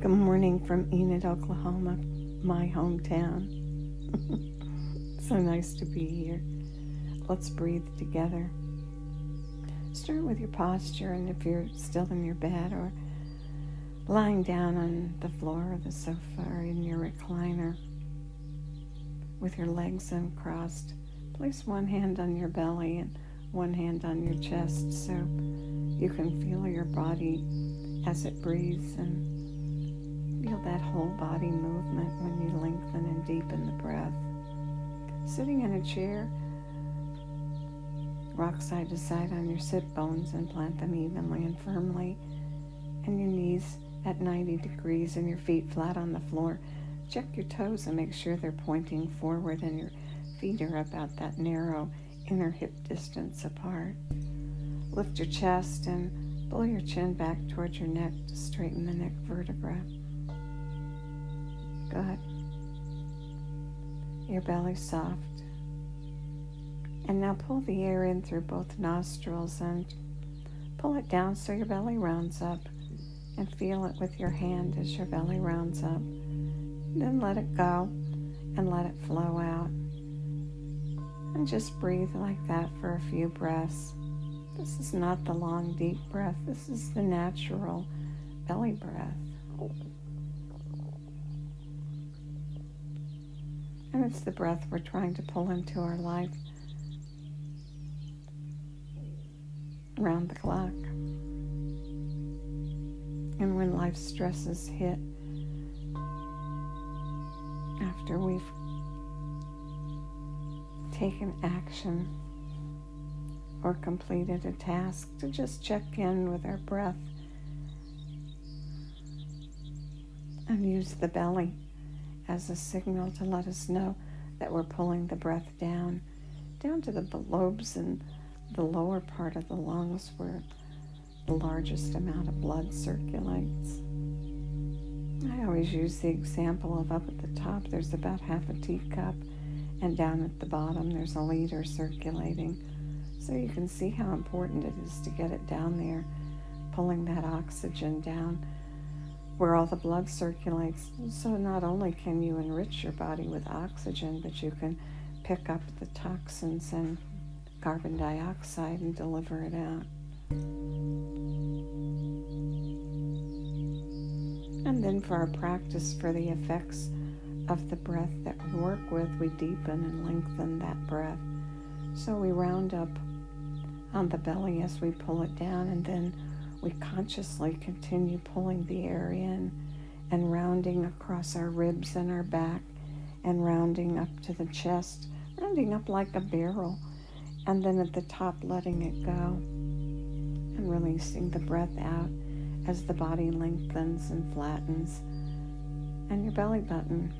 Good morning from Enid, Oklahoma, my hometown. So nice to be here. Let's breathe together. Start with your posture, and if you're still in your bed or lying down on the floor or the sofa or in your recliner with your legs uncrossed, place one hand on your belly and one hand on your chest so you can feel your body as it breathes, and feel that whole body movement when you lengthen and deepen the breath. Sitting in a chair, rock side to side on your sit bones and plant them evenly and firmly, and your knees at 90 degrees and your feet flat on the floor. Check your toes and make sure they're pointing forward and your feet are about that narrow inner hip distance apart. Lift your chest and pull your chin back towards your neck to straighten the neck vertebra. Good. Your belly's soft. And now pull the air in through both nostrils and pull it down so your belly rounds up, and feel it with your hand as your belly rounds up. Then let it go and let it flow out. And just breathe like that for a few breaths. This is not the long, deep breath. This is the natural belly breath. And it's the breath we're trying to pull into our life round the clock. And when life stresses hit, after we've taken action or completed a task, to just check in with our breath and use the belly as a signal to let us know that we're pulling the breath down to the lobes and the lower part of the lungs where the largest amount of blood circulates. I always use the example of up at the top there's about half a teacup, and down at the bottom there's a liter circulating. So you can see how important it is to get it down there, pulling that oxygen down where all the blood circulates. So not only can you enrich your body with oxygen, but you can pick up the toxins and carbon dioxide and deliver it out. And then for our practice, for the effects of the breath that we work with, we deepen and lengthen that breath. So we round up on the belly as we pull it down, and then we consciously continue pulling the air in and rounding across our ribs and our back and rounding up to the chest, rounding up like a barrel, and then at the top letting it go and releasing the breath out as the body lengthens and flattens, and your belly button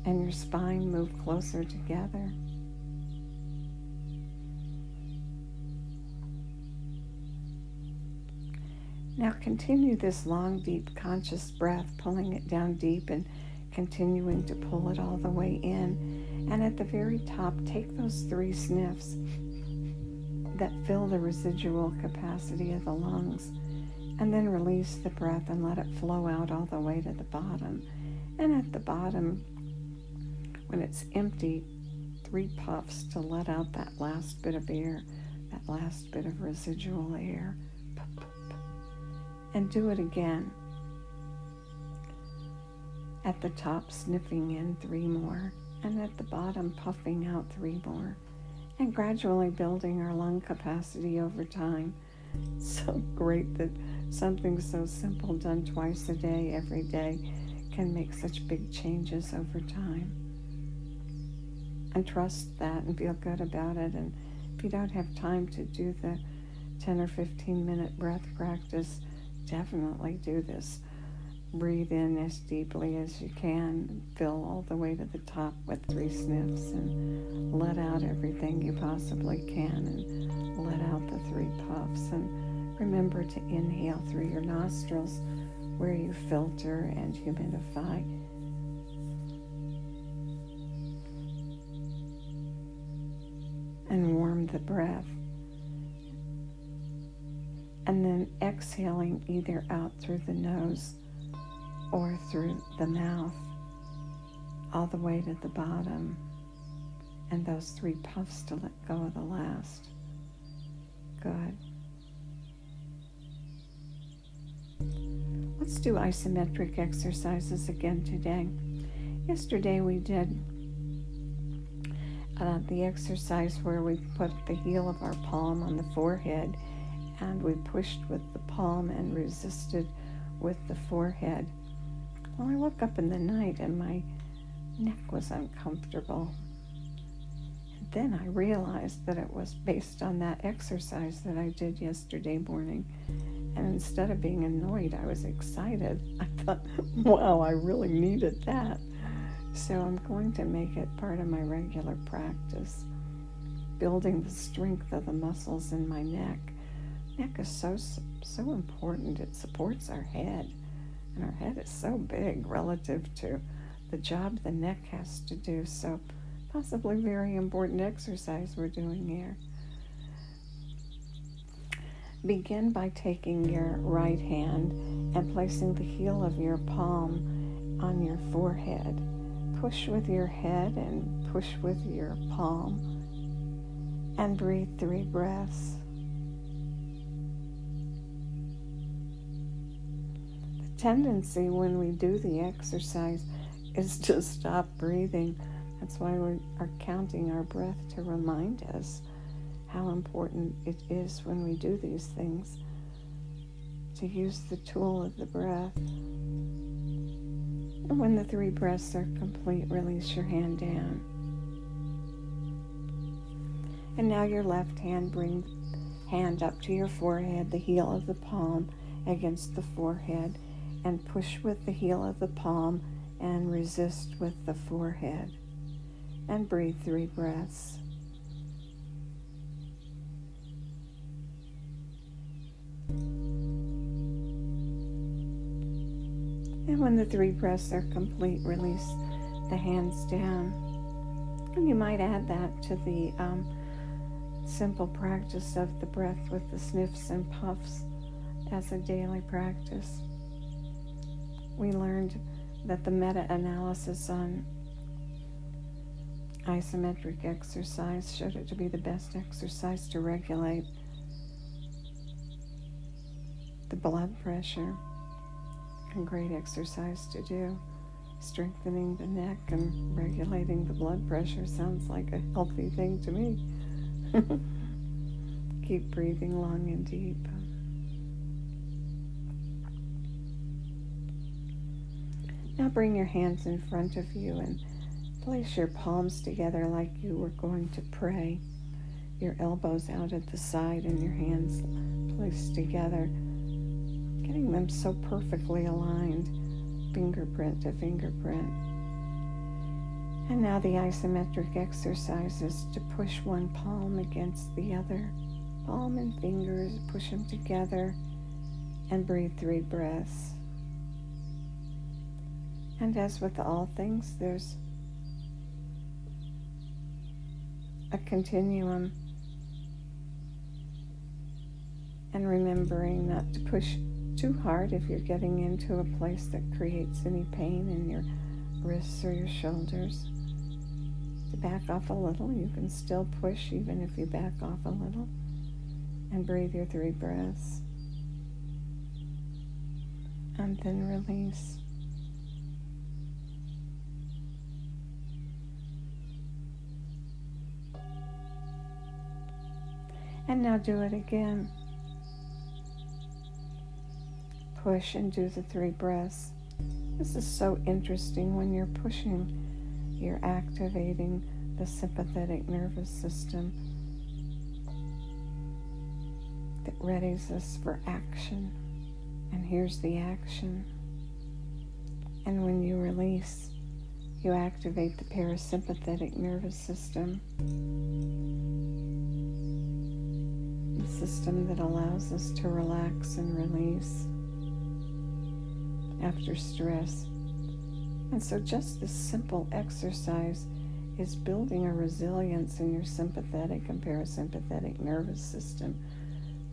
and your spine move closer together. Now continue this long, deep, conscious breath, pulling it down deep and continuing to pull it all the way in. And at the very top, take those 3 sniffs that fill the residual capacity of the lungs, and then release the breath and let it flow out all the way to the bottom. And at the bottom, when it's empty, 3 puffs to let out that last bit of air, that last bit of residual air. And do it again. At the top, sniffing in 3 more, and at the bottom, puffing out 3 more, and gradually building our lung capacity over time. It's so great that something so simple done twice a day, every day, can make such big changes over time. And trust that and feel good about it. And if you don't have time to do the 10 or 15 minute breath practice, definitely do this. Breathe in as deeply as you can, fill all the way to the top with 3 sniffs, and let out everything you possibly can, and let out the 3 puffs. And remember to inhale through your nostrils where you filter and humidify. And warm the breath. And then exhaling either out through the nose or through the mouth all the way to the bottom, and those 3 puffs to let go of the last. Good. Let's do isometric exercises again today. Yesterday we did the exercise where we put the heel of our palm on the forehead and we pushed with the palm and resisted with the forehead. Well, I woke up in the night and my neck was uncomfortable. And then I realized that it was based on that exercise that I did yesterday morning. And instead of being annoyed, I was excited. I thought, wow, I really needed that. So I'm going to make it part of my regular practice, building the strength of the muscles in my neck. Neck is so important. It supports our head, and our head is so big relative to the job the neck has to do. So possibly very important exercise we're doing here. Begin by taking your right hand and placing the heel of your palm on your forehead. Push with your head and push with your palm, and breathe 3 breaths. The tendency when we do the exercise is to stop breathing. That's why we are counting our breath to remind us how important it is when we do these things to use the tool of the breath. And when the 3 breaths are complete, release your hand down. And now your left hand, bring hand up to your forehead, the heel of the palm against the forehead, and push with the heel of the palm and resist with the forehead. And breathe 3 breaths. And when the 3 breaths are complete, release the hands down. And you might add that to the simple practice of the breath with the sniffs and puffs as a daily practice. We learned that the meta-analysis on isometric exercise showed it to be the best exercise to regulate the blood pressure. A great exercise to do. Strengthening the neck and regulating the blood pressure sounds like a healthy thing to me. Keep breathing long and deep. Now bring your hands in front of you and place your palms together like you were going to pray. Your elbows out at the side and your hands placed together, getting them so perfectly aligned, fingerprint to fingerprint. And now the isometric exercise is to push one palm against the other. Palm and fingers, push them together, and breathe 3 breaths. And as with all things, there's a continuum. And remembering not to push too hard if you're getting into a place that creates any pain in your wrists or your shoulders. To back off a little, you can still push even if you back off a little. And breathe your 3 breaths. And then release. And now do it again. Push and do the 3 breaths. This is so interesting. When you're pushing, you're activating the sympathetic nervous system that readies us for action. And here's the action. And when you release, you activate the parasympathetic nervous system, the system that allows us to relax and release after stress. And so just this simple exercise is building a resilience in your sympathetic and parasympathetic nervous system,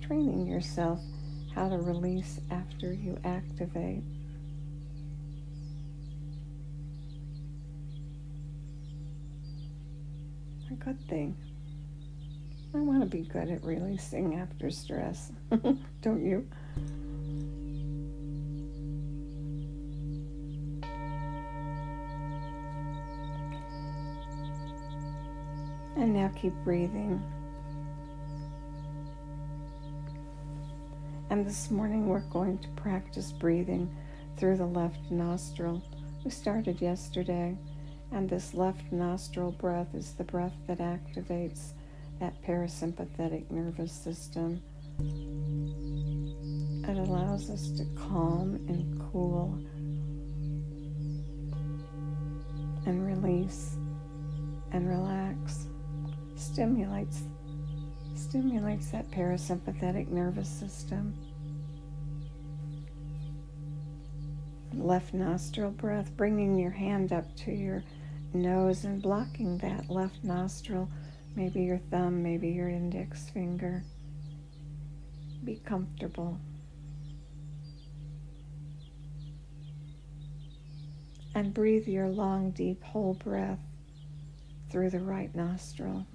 training yourself how to release after you activate. a good thing. I want to be good at releasing after stress. Don't you? And now keep breathing. And this morning we're going to practice breathing through the left nostril. We started yesterday, and this left nostril breath is the breath that activates that parasympathetic nervous system. It allows us to calm and cool and release and relax. Stimulates that parasympathetic nervous system. Left nostril breath, bringing your hand up to your nose and blocking that left nostril, maybe your thumb, maybe your index finger. Be comfortable. And breathe your long, deep, whole breath through the right nostril.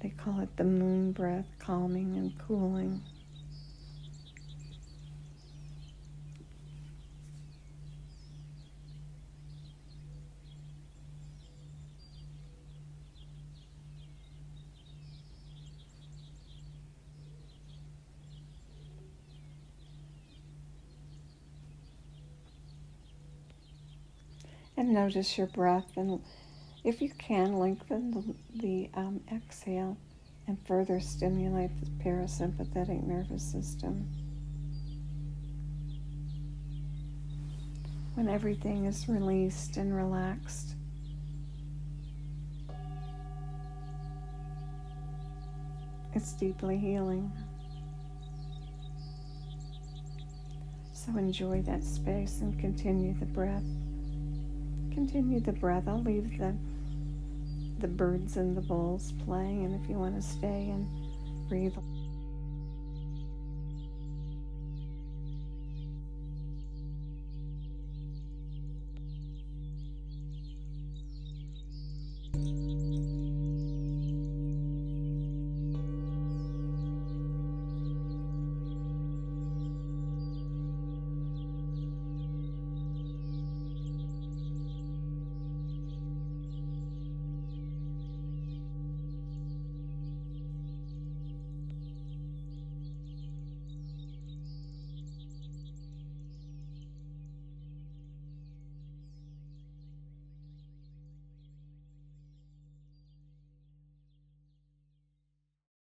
They call it the moon breath, calming and cooling. And notice your breath, and if you can, lengthen the exhale and further stimulate the parasympathetic nervous system. When everything is released and relaxed, it's deeply healing. So enjoy that space and continue the breath. Continue the breath. I'll leave the birds and the bowls playing, and if you want to stay and breathe